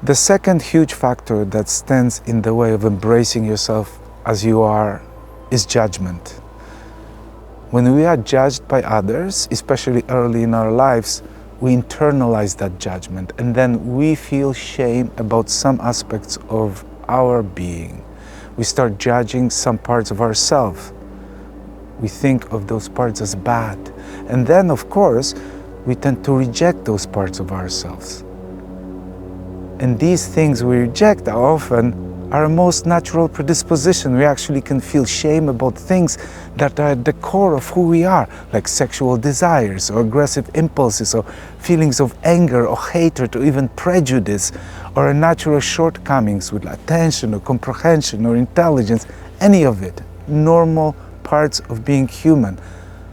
The second huge factor that stands in the way of embracing yourself as you are is judgment. When we are judged by others, especially early in our lives, we internalize that judgment, and then we feel shame about some aspects of our being. We start judging some parts of ourselves. We think of those parts as bad. And then, of course, we tend to reject those parts of ourselves. And these things we reject are often our most natural predisposition. We actually can feel shame about things that are at the core of who we are, like sexual desires or aggressive impulses or feelings of anger or hatred or even prejudice or natural shortcomings with attention or comprehension or intelligence, any of it, normal parts of being human.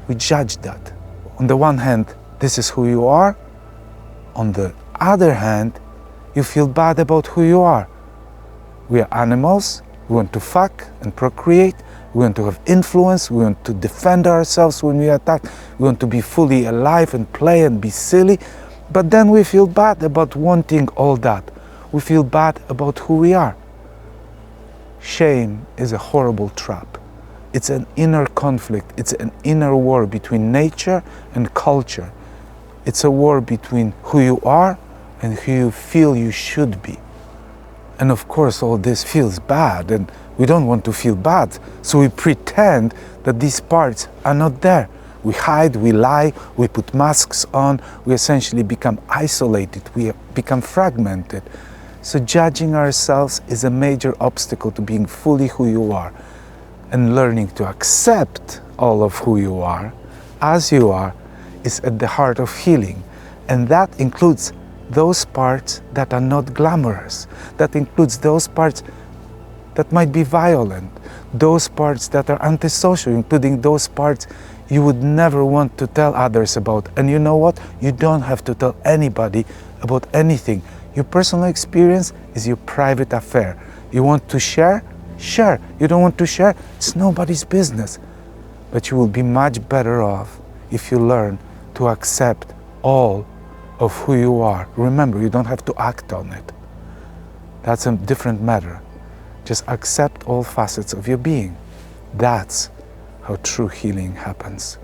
We judge that. On the one hand, this is who you are. On the other hand, you feel bad about who you are. We are animals, we want to fuck and procreate, we want to have influence, we want to defend ourselves when we are attacked, we want to be fully alive and play and be silly, but then we feel bad about wanting all that. We feel bad about who we are. Shame is a horrible trap. It's an inner conflict, it's an inner war between nature and culture. It's a war between who you are and who you feel you should be. And of course, all this feels bad, and we don't want to feel bad, so we pretend that these parts are not there. We hide, we lie, we put masks on, we essentially become isolated, we become fragmented. So judging ourselves is a major obstacle to being fully who you are, and learning to accept all of who you are, as you are, is at the heart of healing. And that includes those parts that are not glamorous. That includes those parts that might be violent, those parts that are antisocial, including those parts you would never want to tell others about. And you know what? You don't have to tell anybody about anything. Your personal experience is your private affair. You want to share? Share. You don't want to share? It's nobody's business. But you will be much better off if you learn to accept all of who you are. Remember, you don't have to act on it. That's a different matter. Just accept all facets of your being. That's how true healing happens.